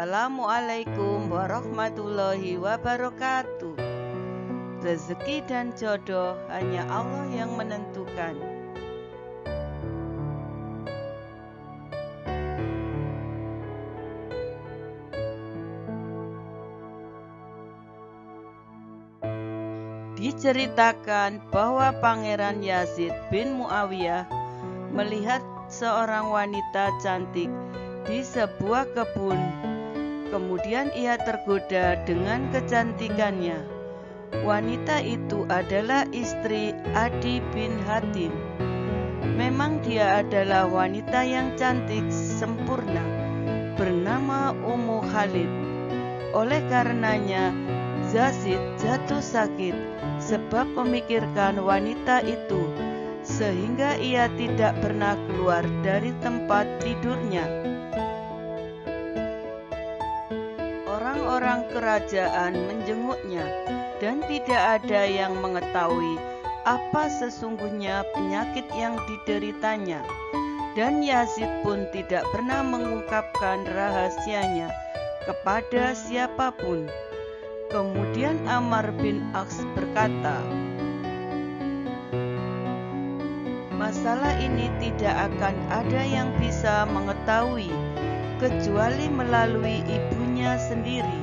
Assalamualaikum warahmatullahi wabarakatuh. Rezeki dan jodoh hanya Allah yang menentukan. Diceritakan bahwa Pangeran Yazid bin Muawiyah melihat seorang wanita cantik di sebuah kebun. Kemudian ia tergoda dengan kecantikannya. Wanita itu adalah istri Adi bin Hatim. Memang dia adalah wanita yang cantik sempurna, bernama Ummu Khalid. Oleh karenanya Yazid jatuh sakit sebab memikirkan wanita itu, sehingga ia tidak pernah keluar dari tempat tidurnya. Orang-orang kerajaan menjenguknya dan tidak ada yang mengetahui apa sesungguhnya penyakit yang dideritanya, dan Yazid pun tidak pernah mengungkapkan rahasianya kepada siapapun. Kemudian Amr bin As berkata, "Masalah ini tidak akan ada yang bisa mengetahui kecuali melalui ibunya sendiri,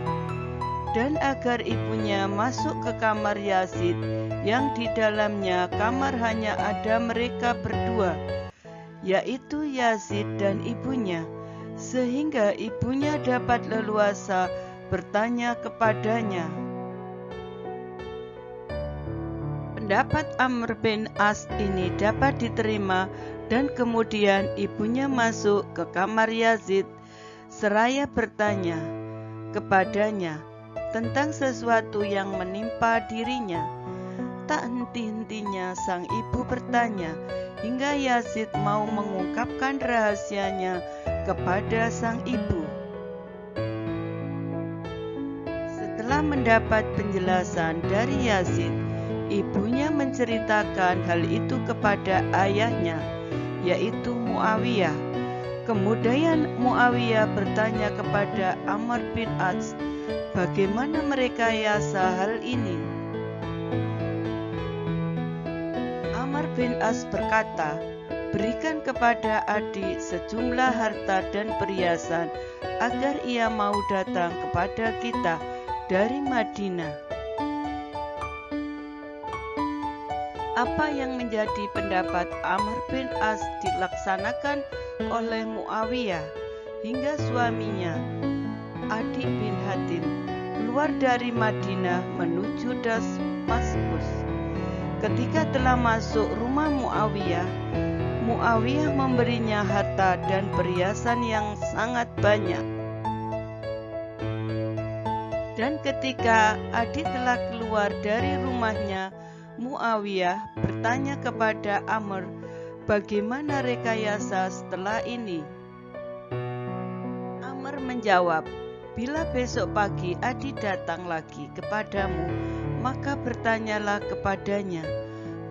dan agar ibunya masuk ke kamar Yazid yang di dalamnya kamar hanya ada mereka berdua, yaitu Yazid dan ibunya, sehingga ibunya dapat leluasa bertanya kepadanya." Pendapat Amr bin As ini dapat diterima, dan kemudian ibunya masuk ke kamar Yazid seraya bertanya kepadanya tentang sesuatu yang menimpa dirinya. Tak henti-hentinya sang ibu bertanya hingga Yazid mau mengungkapkan rahasianya kepada sang ibu. Setelah mendapat penjelasan dari Yazid, ibunya menceritakan hal itu kepada ayahnya, yaitu Muawiyah. Kemudian Muawiyah bertanya kepada Amr bin As, bagaimana merekayasa hal ini. Amr bin As berkata, "Berikan kepada Adi sejumlah harta dan perhiasan agar ia mau datang kepada kita dari Madinah." Apa yang menjadi pendapat Amr bin As dilaksanakan oleh Muawiyah hingga suaminya Adi bin Hatim keluar dari Madinah menuju Damaskus. Ketika telah masuk rumah Muawiyah, Muawiyah memberinya harta dan perhiasan yang sangat banyak. Dan ketika Adi telah keluar dari rumahnya, Muawiyah bertanya kepada Amr, bagaimana rekayasa setelah ini? Amr menjawab, "Bila besok pagi Adi datang lagi kepadamu, maka bertanyalah kepadanya,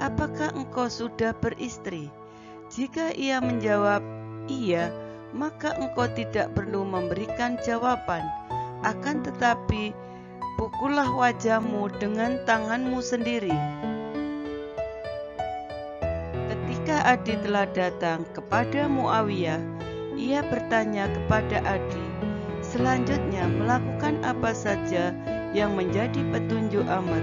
apakah engkau sudah beristri? Jika ia menjawab, iya, maka engkau tidak perlu memberikan jawaban. Akan tetapi, pukullah wajahmu dengan tanganmu sendiri." Ketika Adi telah datang kepada Muawiyah, ia bertanya kepada Adi, selanjutnya melakukan apa saja yang menjadi petunjuk Amr.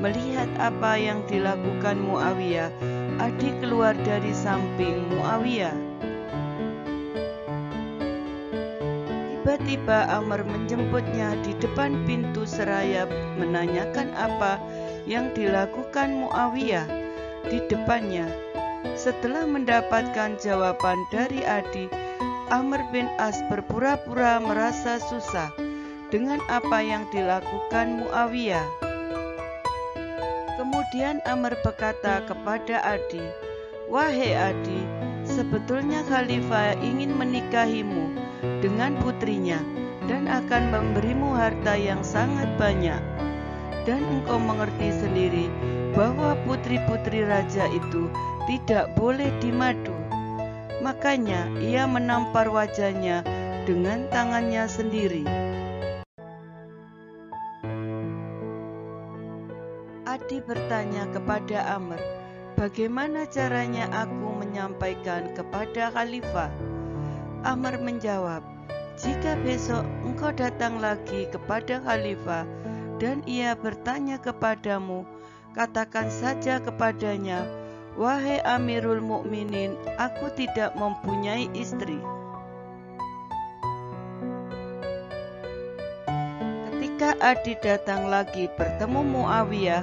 Melihat apa yang dilakukan Muawiyah, Adi keluar dari samping Muawiyah. Tiba-tiba Amr menjemputnya di depan pintu seraya menanyakan apa yang dilakukan Muawiyah di depannya. Setelah mendapatkan jawaban dari Adi, Amr bin As berpura-pura merasa susah dengan apa yang dilakukan Muawiyah. Kemudian Amr berkata kepada Adi, "Wahai Adi, sebetulnya Khalifah ingin menikahimu dengan putrinya dan akan memberimu harta yang sangat banyak. Dan engkau mengerti sendiri bahwa putri-putri raja itu tidak boleh dimadu. Makanya ia menampar wajahnya dengan tangannya sendiri. Adi bertanya kepada Amr, "Bagaimana caranya aku menyampaikan kepada khalifah?" Amr menjawab, "Jika besok engkau datang lagi kepada khalifah dan ia bertanya kepadamu, katakan saja kepadanya, 'Wahai Amirul Mukminin, aku tidak mempunyai istri.'" Ketika Adi datang lagi bertemu Muawiyah,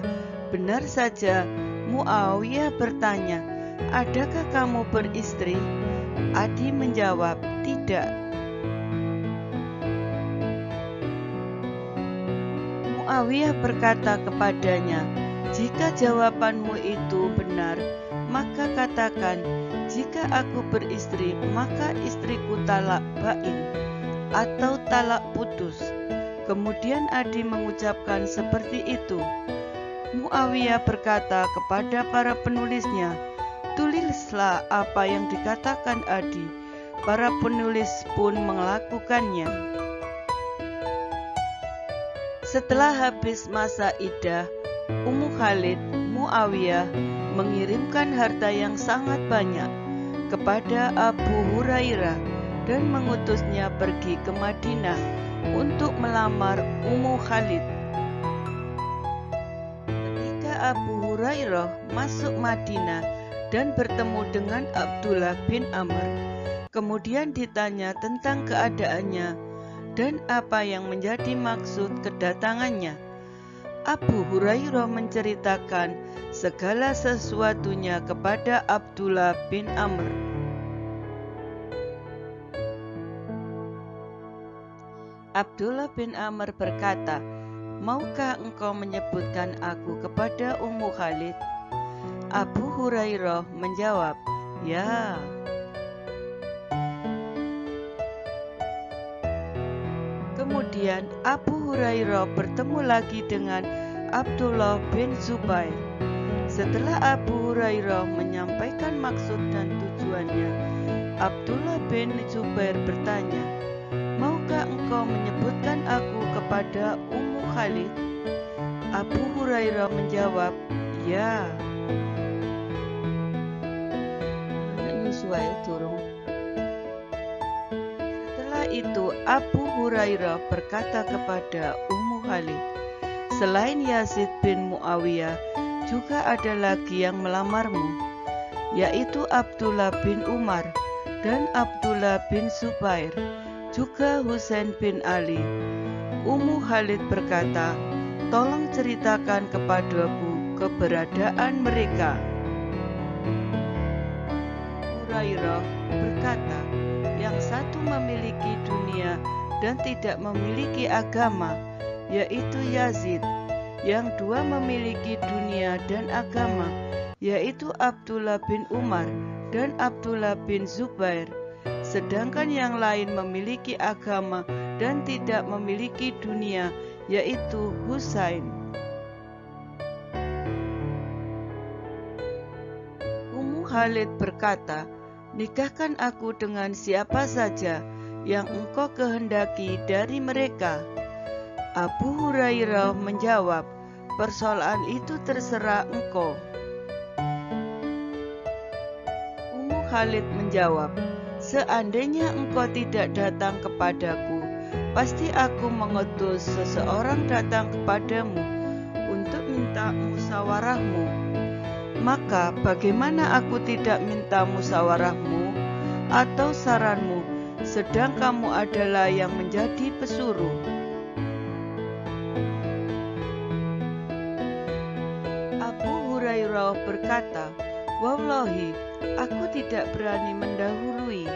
benar saja Muawiyah bertanya, "Adakah kamu beristri?" Adi menjawab, "Tidak." Muawiyah berkata kepadanya, "Jika jawabanmu itu benar, maka katakan, 'Jika aku beristri, maka istriku talak bain atau talak putus.'" Kemudian Adi mengucapkan seperti itu. Muawiyah berkata kepada para penulisnya, "Tulislah apa yang dikatakan Adi." Para penulis pun melakukannya. Setelah habis masa iddah, Ummu Khalid, Muawiyah mengirimkan harta yang sangat banyak kepada Abu Hurairah dan mengutusnya pergi ke Madinah untuk melamar Ummu Khalid. Ketika Abu Hurairah masuk Madinah dan bertemu dengan Abdullah bin Amr, kemudian ditanya tentang keadaannya dan apa yang menjadi maksud kedatangannya. Abu Hurairah menceritakan segala sesuatunya kepada Abdullah bin Amr. Abdullah bin Amr berkata, "Maukah engkau menyebutkan aku kepada Ummu Khalid?" Abu Hurairah menjawab, "Ya." Kemudian Abu Hurairah bertemu lagi dengan Abdullah bin Zubair. Setelah Abu Hurairah menyampaikan maksud dan tujuannya, Abdullah bin Zubair bertanya, "Maukah engkau menyebutkan aku kepada Ummu Khalid?" Abu Hurairah menjawab, "Ya." Setelah itu Abu Hurairah berkata kepada Ummu Khalid, "Selain Yazid bin Muawiyah, juga ada lagi yang melamarmu, yaitu Abdullah bin Umar dan Abdullah bin Zubair, juga Husain bin Ali." Ummu Khalid berkata, "Tolong ceritakan kepadaku keberadaan mereka." Hurairah berkata, "Yang satu memiliki dunia dan tidak memiliki agama, yaitu Yazid. Yang dua memiliki dunia dan agama, yaitu Abdullah bin Umar dan Abdullah bin Zubair. Sedangkan yang lain memiliki agama dan tidak memiliki dunia, yaitu Husain." Ummu Khalid berkata, "Nikahkan aku dengan siapa saja yang engkau kehendaki dari mereka." Abu Hurairah menjawab, "Persoalan itu terserah engkau." Ummu Khalid menjawab, "Seandainya engkau tidak datang kepadaku, pasti aku mengutus seseorang datang kepadamu untuk minta musyawarahmu. Maka bagaimana aku tidak minta musyawarahmu atau saranmu, sedang kamu adalah yang menjadi pesuruh?" Abu Hurairah berkata, "Wallahi, aku tidak berani mendahului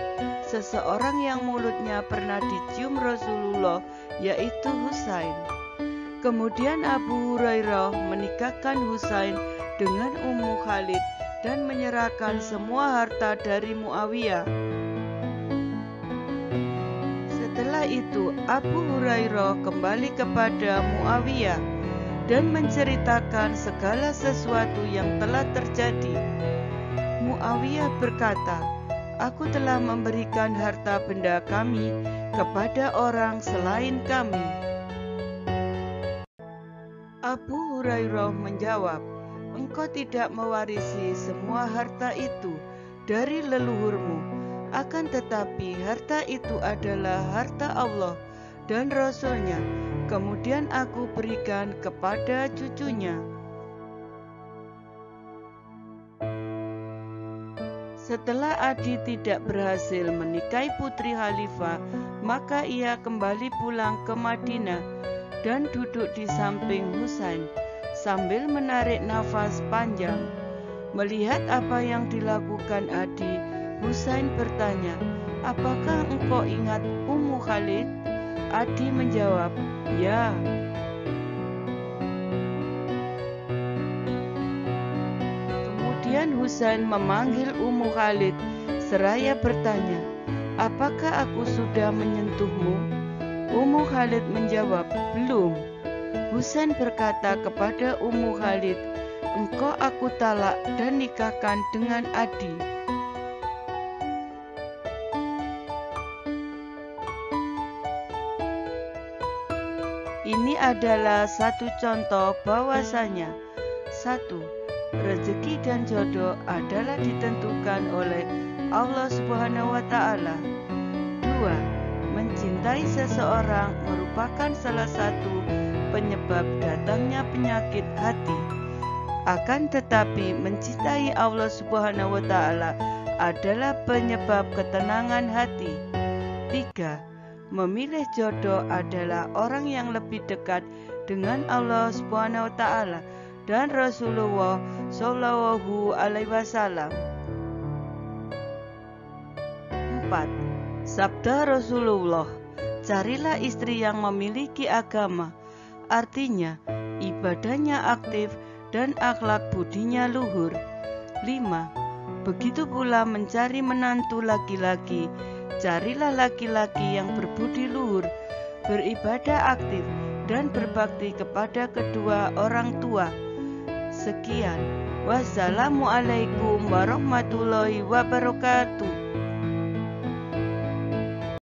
seseorang yang mulutnya pernah dicium Rasulullah, yaitu Husain." Kemudian Abu Hurairah menikahkan Husain dengan Ummu Khalid dan menyerahkan semua harta dari Muawiyah. Setelah itu Abu Hurairah kembali kepada Muawiyah dan menceritakan segala sesuatu yang telah terjadi. Muawiyah berkata, aku telah memberikan harta benda kami kepada orang selain kami. Abu Hurairah menjawab, engkau tidak mewarisi semua harta itu dari leluhurmu, akan tetapi harta itu adalah harta Allah dan Rasul-Nya. Kemudian aku berikan kepada cucunya. Setelah Adi tidak berhasil menikahi putri Khalifah, maka ia kembali pulang ke Madinah dan duduk di samping Husain sambil menarik nafas panjang. Melihat apa yang dilakukan Adi, Husain bertanya, apakah engkau ingat Ummu Khalid? Adi menjawab, ya. Kemudian Husain memanggil Ummu Khalid seraya bertanya, apakah aku sudah menyentuhmu? Ummu Khalid menjawab, belum. Husain berkata kepada Ummu Khalid, engkau aku talak dan nikahkan dengan Adi. Ini adalah satu contoh bahwasanya 1. Rezeki dan jodoh adalah ditentukan oleh Allah Subhanahu wa Ta'ala. 2. Mencintai seseorang merupakan salah satu penyebab datangnya penyakit hati. Akan tetapi mencintai Allah Subhanahu wa Ta'ala adalah penyebab ketenangan hati. 3. Memilih jodoh adalah orang yang lebih dekat dengan Allah Subhanahu wa Ta'ala dan Rasulullah Shallallahu Alaihi Wasallam. 4. Sabda Rasulullah, carilah istri yang memiliki agama, artinya ibadahnya aktif dan akhlak budinya luhur. 5. Begitu pula mencari menantu laki-laki, carilah laki-laki yang berbudi luhur, beribadah aktif, dan berbakti kepada kedua orang tua. Sekian. Wassalamualaikum warahmatullahi wabarakatuh.